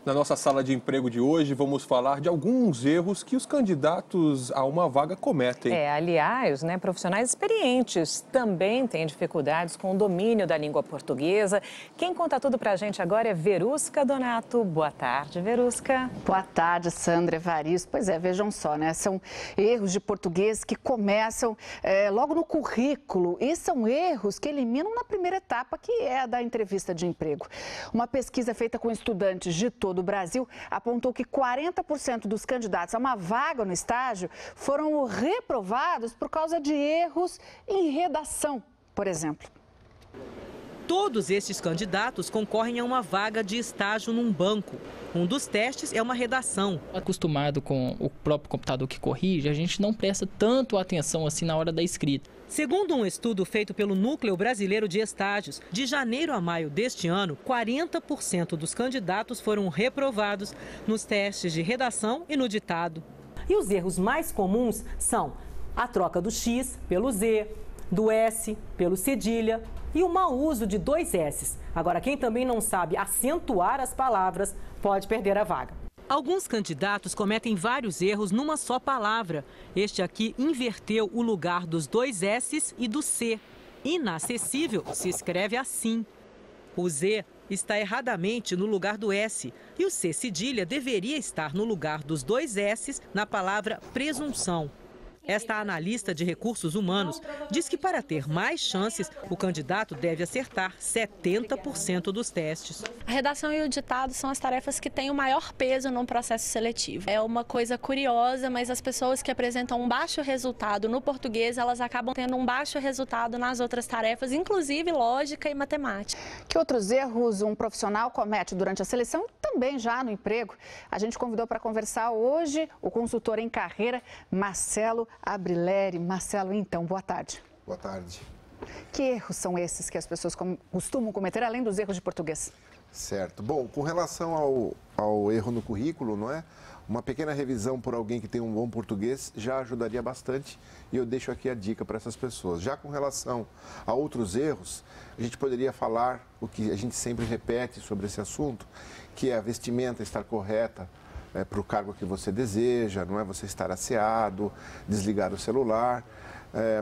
Na nossa sala de emprego de hoje, vamos falar de alguns erros que os candidatos a uma vaga cometem. Aliás, profissionais experientes também têm dificuldades com o domínio da língua portuguesa. Quem conta tudo pra gente agora é Verusca Donato. Boa tarde, Verusca. Boa tarde, Sandra, Evaristo. Pois é, vejam só, São erros de português que começam logo no currículo e são erros que eliminam na primeira etapa, que é a da entrevista de emprego. Uma pesquisa feita com estudantes de todo o Brasil apontou que 40% dos candidatos a uma vaga no estágio foram reprovados por causa de erros em redação, por exemplo. Todos estes candidatos concorrem a uma vaga de estágio num banco. Um dos testes é uma redação. Acostumado com o próprio computador que corrige, a gente não presta tanto atenção assim na hora da escrita. Segundo um estudo feito pelo Núcleo Brasileiro de Estágios, de janeiro a maio deste ano, 40% dos candidatos foram reprovados nos testes de redação e no ditado. E os erros mais comuns são a troca do X pelo Z, do S pelo cedilha e o mau uso de 2 S's. Agora, quem também não sabe acentuar as palavras pode perder a vaga. Alguns candidatos cometem vários erros numa só palavra. Este aqui inverteu o lugar dos 2 S's e do C. Inacessível se escreve assim. O Z está erradamente no lugar do S e o C cedilha deveria estar no lugar dos 2 S's na palavra presunção. Esta analista de recursos humanos diz que para ter mais chances, o candidato deve acertar 70% dos testes. A redação e o ditado são as tarefas que têm o maior peso num processo seletivo. É uma coisa curiosa, mas as pessoas que apresentam um baixo resultado no português, elas acabam tendo um baixo resultado nas outras tarefas, inclusive lógica e matemática. Que outros erros um profissional comete durante a seleção, também já no emprego? A gente convidou para conversar hoje o consultor em carreira, Marcelo Abrileri. Marcelo, então, boa tarde. Boa tarde. Que erros são esses que as pessoas costumam cometer, além dos erros de português? Certo. Bom, com relação ao erro no currículo, não é? Uma pequena revisão por alguém que tem um bom português já ajudaria bastante e eu deixo aqui a dica para essas pessoas. Já com relação a outros erros, a gente poderia falar o que a gente sempre repete sobre esse assunto, que é a vestimenta estar correta, para o cargo que você deseja, não é você estar asseado, desligar o celular.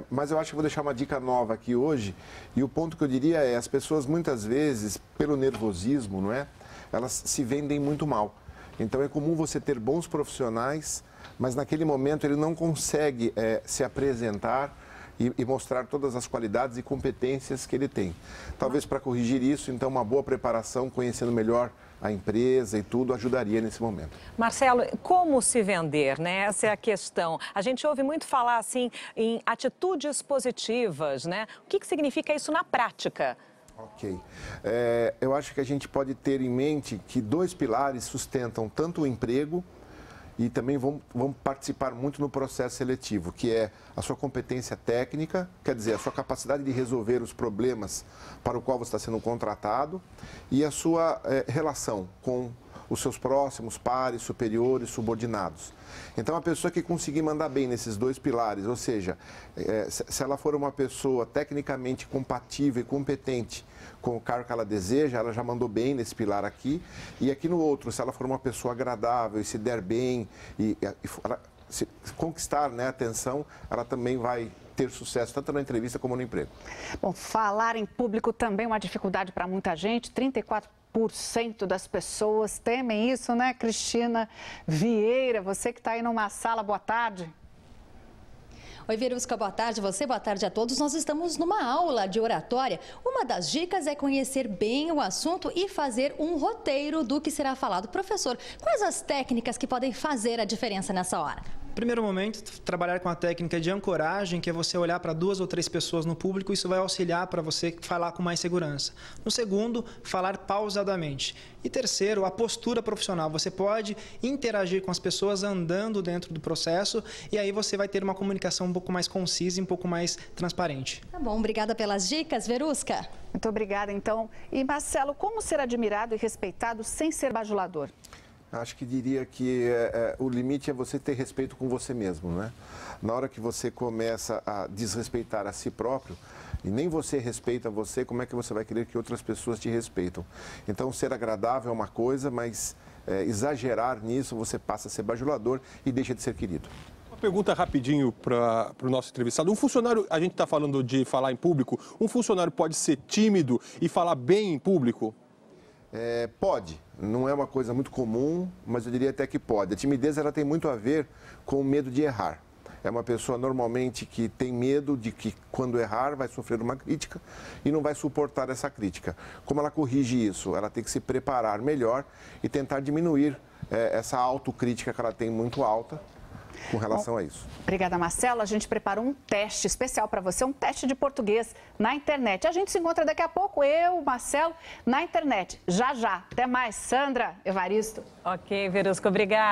Mas eu acho que vou deixar uma dica nova aqui hoje, e o ponto que eu diria é, as pessoas muitas vezes, pelo nervosismo, não é? Elas se vendem muito mal. Então é comum você ter bons profissionais, mas naquele momento ele não consegue se apresentar e mostrar todas as qualidades e competências que ele tem. Talvez para corrigir isso, então uma boa preparação, conhecendo melhor a empresa e tudo, ajudaria nesse momento. Marcelo, como se vender, Essa é a questão. A gente ouve muito falar, assim, em atitudes positivas, O que significa isso na prática? Ok. Eu acho que a gente pode ter em mente que 2 pilares sustentam tanto o emprego e também vão participar muito no processo seletivo, que é a sua competência técnica, quer dizer, a sua capacidade de resolver os problemas para o qual você está sendo contratado e a sua relação com os seus próximos, pares, superiores, subordinados. Então, a pessoa que conseguir mandar bem nesses 2 pilares, ou seja, se ela for uma pessoa tecnicamente compatível e competente com o cargo que ela deseja, ela já mandou bem nesse pilar aqui. E aqui no outro, se ela for uma pessoa agradável e se der bem e se conquistar a atenção, ela também vai ter sucesso, tanto na entrevista como no emprego. Bom, falar em público também é uma dificuldade para muita gente. 34% das pessoas temem isso, Cristina Vieira? Você que está aí numa sala, boa tarde. Oi, Verusca, boa tarde a você, boa tarde a todos. Nós estamos numa aula de oratória. Uma das dicas é conhecer bem o assunto e fazer um roteiro do que será falado. Professor, quais as técnicas que podem fazer a diferença nessa hora? Primeiro momento, trabalhar com a técnica de ancoragem, que é você olhar para 2 ou 3 pessoas no público, isso vai auxiliar para você falar com mais segurança. No segundo, falar pausadamente. E terceiro, a postura profissional. Você pode interagir com as pessoas andando dentro do processo e aí você vai ter uma comunicação um pouco mais concisa e um pouco mais transparente. Tá bom, obrigada pelas dicas, Verusca. Muito obrigada, então. E Marcelo, como ser admirado e respeitado sem ser bajulador? Acho que diria que o limite é você ter respeito com você mesmo, Na hora que você começa a desrespeitar a si próprio, e nem você respeita você, como é que você vai querer que outras pessoas te respeitam? Então, ser agradável é uma coisa, mas exagerar nisso, você passa a ser bajulador e deixa de ser querido. Uma pergunta rapidinho para o nosso entrevistado. Um funcionário, a gente está falando de falar em público, um funcionário pode ser tímido e falar bem em público? Pode, não é uma coisa muito comum, mas eu diria até que pode. A timidez ela tem muito a ver com o medo de errar. É uma pessoa normalmente que tem medo de que quando errar vai sofrer uma crítica e não vai suportar essa crítica. Como ela corrige isso? Ela tem que se preparar melhor e tentar diminuir essa autocrítica que ela tem muito alta com relação a isso. Obrigada, Marcelo. A gente preparou um teste especial para você, um teste de português na internet. A gente se encontra daqui a pouco, eu, Marcelo, na internet. Já, já. Até mais. Sandra, Evaristo. Ok, Verusca, obrigada.